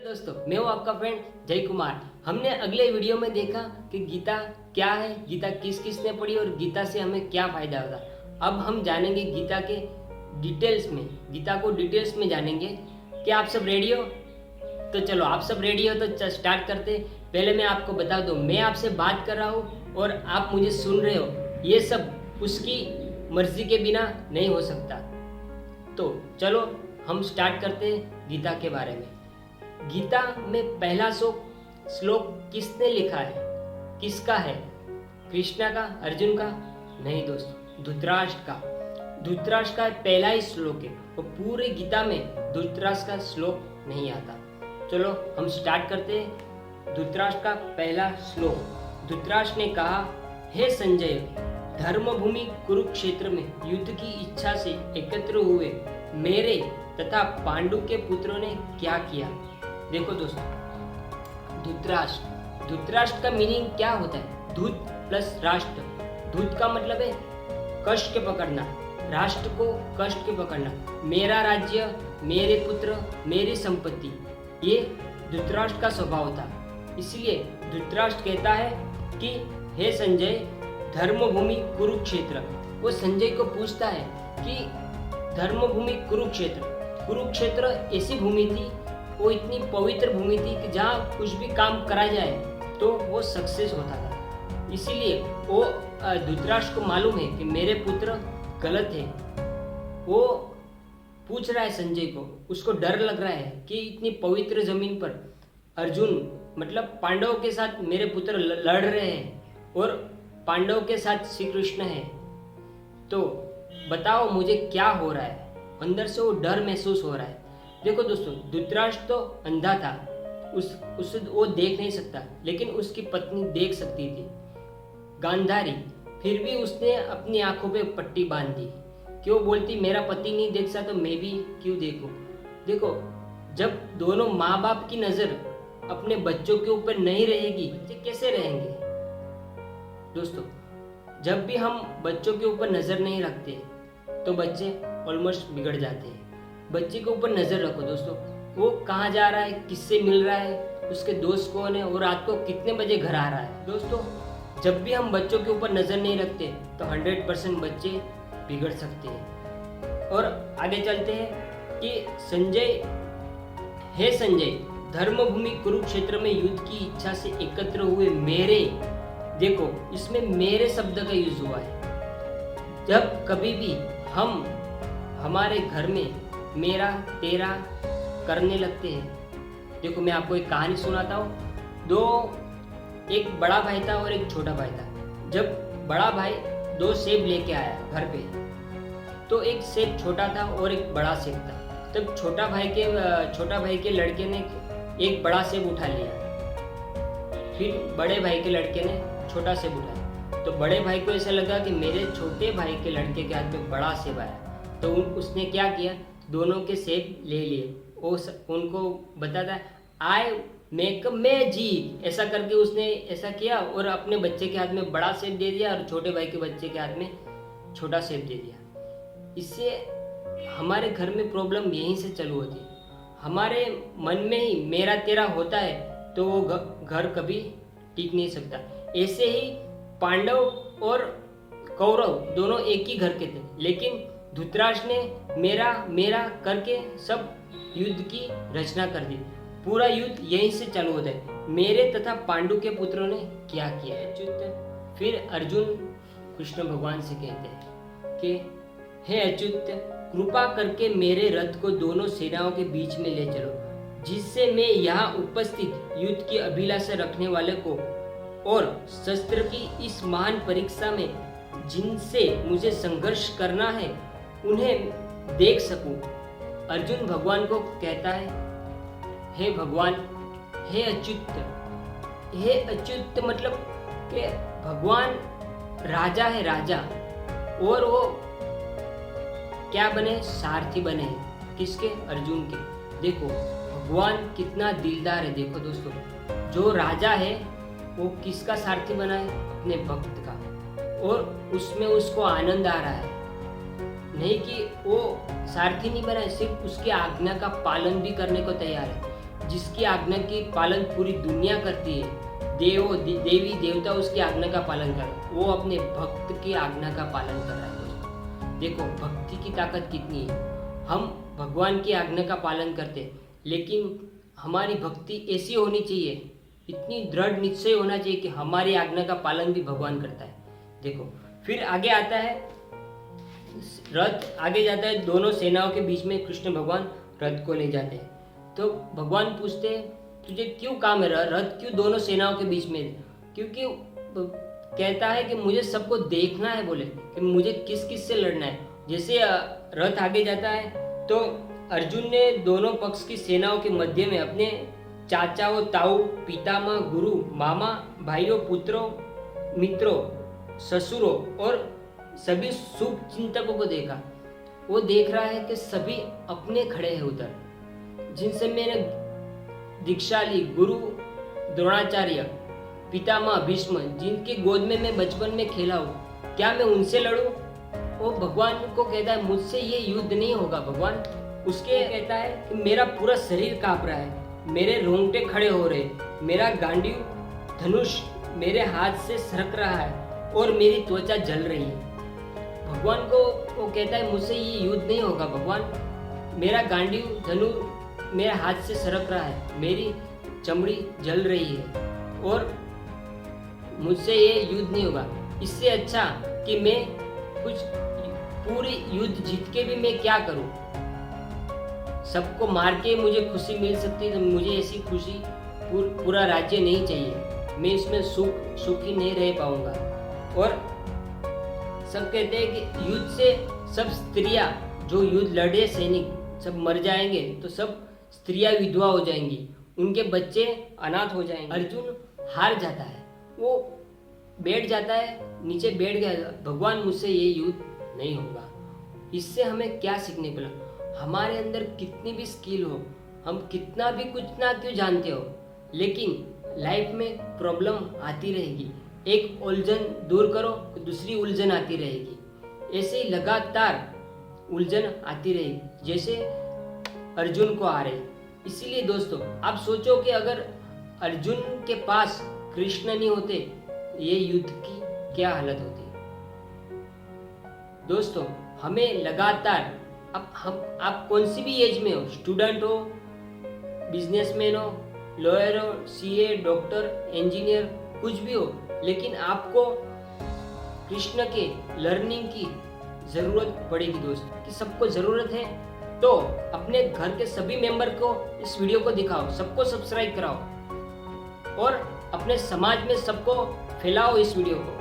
दोस्तों, मैं हूँ आपका फ्रेंड जय कुमार। हमने अगले वीडियो में देखा कि गीता क्या है, गीता किस किस ने पढ़ी और गीता से हमें क्या फायदा होता। अब हम जानेंगे गीता के डिटेल्स में, गीता को डिटेल्स में जानेंगे। क्या आप सब रेडी हो? तो चलो, आप सब रेडी हो तो स्टार्ट करते। पहले मैं आपको बता दूं, मैं आपसे बात कर रहा हूँ और आप मुझे सुन रहे हो, ये सब उसकी मर्जी के बिना नहीं हो सकता। तो चलो हम स्टार्ट करते हैं गीता के बारे में। गीता में पहला श्लोक किसने लिखा है, किसका है? कृष्णा का, अर्जुन का? नहीं दोस्तों, धृतराष्ट्र का। धृतराष्ट्र का पहला ही श्लोक है और पूरे गीता में धृतराष्ट्र का श्लोक नहीं आता। चलो हम स्टार्ट करते हैं। धृतराष्ट्र का पहला श्लोक। धृतराष्ट्र ने कहा, हे संजय, धर्मभूमि कुरुक्षेत्र में युद्ध की इच्छा से एकत्र हुए मेरे तथा पांडु के पुत्रों ने क्या किया? देखो दोस्तों, धृतराष्ट्र का मीनिंग क्या होता है? धूत प्लस राष्ट्र। धूत का मतलब है कष्ट के पकड़ना, राष्ट्र को कष्ट के पकड़ना। मेरा राज्य, मेरे पुत्र, मेरी संपत्ति, ये धृतराष्ट्र का स्वभाव था। इसलिए धृतराष्ट्र कहता है कि हे संजय, धर्मभूमि कुरुक्षेत्र। वो संजय को पूछता है कि धर्मभूमि कुरुक्षेत्र ऐसी भूमि थी, वो इतनी पवित्र भूमि थी कि जहाँ कुछ भी काम करा जाए तो वो सक्सेस होता था। इसीलिए वो धृतराष्ट्र को मालूम है कि मेरे पुत्र गलत है। वो पूछ रहा है संजय को, उसको डर लग रहा है कि इतनी पवित्र जमीन पर अर्जुन मतलब पांडवों के साथ मेरे पुत्र लड़ रहे हैं और पांडवों के साथ श्री कृष्ण है, तो बताओ मुझे क्या हो रहा है। अंदर से वो डर महसूस हो रहा है। देखो दोस्तों, धृतराष्ट्र तो अंधा था, उसे वो देख नहीं सकता, लेकिन उसकी पत्नी देख सकती थी, गांधारी। फिर भी उसने अपनी आंखों पे पट्टी बांध दी कि वो बोलती, मेरा पति नहीं देख सकता तो मैं भी क्यों देखूं। देखो, जब दोनों माँ बाप की नजर अपने बच्चों के ऊपर नहीं रहेगी, बच्चे कैसे रहेंगे? दोस्तों, जब भी हम बच्चों के ऊपर नजर नहीं रखते तो बच्चे ऑलमोस्ट बिगड़ जाते हैं। बच्चे के ऊपर नजर रखो दोस्तों, वो कहाँ जा रहा है, किससे मिल रहा है, उसके दोस्त कौन है और रात को कितने बजे घर आ रहा है। दोस्तों, जब भी हम बच्चों के ऊपर नजर नहीं रखते तो 100% बच्चे बिगड़ सकते हैं। और आगे चलते हैं कि हे संजय, धर्मभूमि कुरुक्षेत्र में युद्ध की इच्छा से एकत्र हुए मेरे, देखो इसमें मेरे शब्द का यूज हुआ है। जब कभी भी हम हमारे घर में मेरा तेरा करने लगते हैं, देखो मैं आपको एक कहानी सुनाता हूँ। एक बड़ा भाई था और एक छोटा भाई था। जब बड़ा भाई 2 सेब लेके आया घर पे, तो एक सेब छोटा था और एक बड़ा सेब था। तब छोटा भाई के लड़के ने एक बड़ा सेब उठा लिया, फिर बड़े भाई के लड़के ने छोटा सेब उठाया। तो बड़े भाई को ऐसा लगा कि मेरे छोटे भाई के लड़के के हाथ में बड़ा सेब आया, तो उसने क्या किया, दोनों के सेब ले लिए। उनको बताता आई मेक मैजिक, ऐसा करके उसने ऐसा किया और अपने बच्चे के हाथ में बड़ा सेब दे दिया और छोटे भाई के बच्चे के हाथ में छोटा सेब दे दिया। इससे हमारे घर में प्रॉब्लम यहीं से चालू होती है। हमारे मन में ही मेरा तेरा होता है तो वो घर कभी टिक नहीं सकता। ऐसे ही पांडव और कौरव दोनों एक ही घर के थे, लेकिन धृतराष्ट्र ने मेरा करके सब युद्ध की रचना कर दी। पूरा युद्ध यहीं से चालू होता है, मेरे तथा पांडु के पुत्रों ने क्या किया है। फिर अर्जुन कृष्ण भगवान से कहते हैं कि हे अच्युत, कृपा करके मेरे रथ को दोनों सेनाओं के बीच में ले चलो, जिससे मैं यहाँ उपस्थित युद्ध की अभिलाषा रखने वाले को और शस्त्र की इस महान परीक्षा में जिनसे मुझे संघर्ष करना है उन्हें देख सकूं। अर्जुन भगवान को कहता है, हे भगवान, हे अच्युत मतलब कि भगवान राजा है, राजा, और वो क्या बने, सारथी बने। किसके? अर्जुन के। देखो भगवान कितना दिलदार है। देखो दोस्तों, जो राजा है वो किसका सारथी बना है? अपने भक्त का, और उसमें उसको आनंद आ रहा है, नहीं कि वो सारथी नहीं बना है, सिर्फ उसकी आज्ञा का पालन भी करने को तैयार है। जिसकी आज्ञा की पालन पूरी दुनिया करती है, देवी देवता उसकी आज्ञा का पालन कर, वो अपने भक्त की आज्ञा का पालन कर रहा है। दोस्तों देखो भक्ति की ताकत कितनी है। हम भगवान की आज्ञा का पालन करते, लेकिन हमारी भक्ति ऐसी होनी चाहिए, इतनी दृढ़ निश्चय होना चाहिए कि हमारी आज्ञा का पालन भी भगवान करता है। देखो फिर आगे आता है रथ, आगे जाता है, दोनों सेनाओं के बीच में कृष्ण भगवान रथ को ले जाते हैं। तो भगवान पूछते हैं तुझे क्यों काम है, रथ क्यों दोनों सेनाओं के बीच में? क्योंकि कहता है कि मुझे सबको देखना है, बोले कि मुझे किस किस से लड़ना है। जैसे रथ आगे जाता है तो अर्जुन ने दोनों पक्ष की सेनाओं के मध्य में अपने चाचाओं, ताऊ, पितामह, गुरु, मामा, भाइयों, पुत्रों, मित्रों, ससुरों और सभी शुभ चिंतकों को देखा। वो देख रहा है कि सभी अपने खड़े हैं उधर, जिनसे मैंने दीक्षा ली, गुरु द्रोणाचार्य, पितामह भीष्म, जिनके गोद में मैं बचपन में खेला हूँ, क्या मैं उनसे लड़ूं? वो भगवान को कहता है मुझसे ये युद्ध नहीं होगा भगवान। उसके कहता है कि मेरा पूरा शरीर कांप रहा है, मेरे रोंगटे खड़े हो रहे, मेरा गांडीव धनुष मेरे हाथ से सरक रहा है और मेरी त्वचा जल रही है। भगवान को वो कहता है मुझसे ये युद्ध नहीं होगा भगवान, मेरा गांडीव धनुष मेरे हाथ से सरक रहा है, मेरी चमड़ी जल रही है और मुझसे ये युद्ध नहीं होगा। इससे अच्छा कि मैं कुछ पूरी युद्ध जीत के भी मैं क्या करूं, सबको मार के मुझे खुशी मिल सकती है, तो मुझे ऐसी खुशी पूरा राज्य नहीं चाहिए, मैं इसमें सुखी नहीं रह पाऊंगा। और सब कहते हैं कि युद्ध से सब स्त्रियां, जो युद्ध लड़े सैनिक सब मर जाएंगे, तो सब स्त्रियां विधवा हो जाएंगी, उनके बच्चे अनाथ हो जाएंगे। अर्जुन हार जाता है, वो बैठ जाता है, नीचे बैठ गया, भगवान मुझसे ये युद्ध नहीं होगा। इससे हमें क्या सीखने को मिला? हमारे अंदर कितनी भी स्किल हो, हम कितना भी कुछ ना क्यों जानते हो, लेकिन लाइफ में प्रॉब्लम आती रहेगी। एक उलझन दूर करो तो दूसरी उलझन आती रहेगी, ऐसे ही लगातार उलझन आती रहेगी, जैसे अर्जुन को आ रही। इसीलिए दोस्तों आप सोचो कि अगर अर्जुन के पास कृष्ण नहीं होते, ये युद्ध की क्या हालत होती। दोस्तों हमें लगातार, अब आप कौन सी भी एज में हो, स्टूडेंट हो, बिजनेसमैन हो, लॉयर हो, सीए, डॉक्टर, इंजीनियर, कुछ भी हो, लेकिन आपको कृष्ण के लर्निंग की जरूरत पड़ेगी दोस्त, कि सबको जरूरत है तो अपने घर के सभी मेंबर को इस वीडियो को दिखाओ, सबको सब्सक्राइब कराओ और अपने समाज में सबको फैलाओ इस वीडियो को,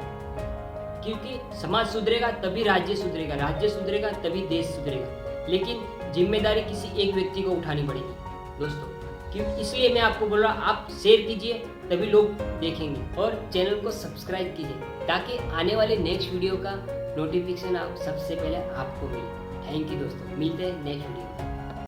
क्योंकि समाज सुधरेगा तभी राज्य सुधरेगा, राज्य सुधरेगा तभी देश सुधरेगा। लेकिन जिम्मेदारी किसी एक व्यक्ति को उठानी पड़ेगी दोस्तों, क्योंकि इसलिए मैं आपको बोल रहा, आप शेयर कीजिए तभी लोग देखेंगे और चैनल को सब्सक्राइब कीजिए, ताकि आने वाले नेक्स्ट वीडियो का नोटिफिकेशन आप सबसे पहले आपको मिले। थैंक यू दोस्तों, मिलते हैं नेक्स्ट वीडियो में।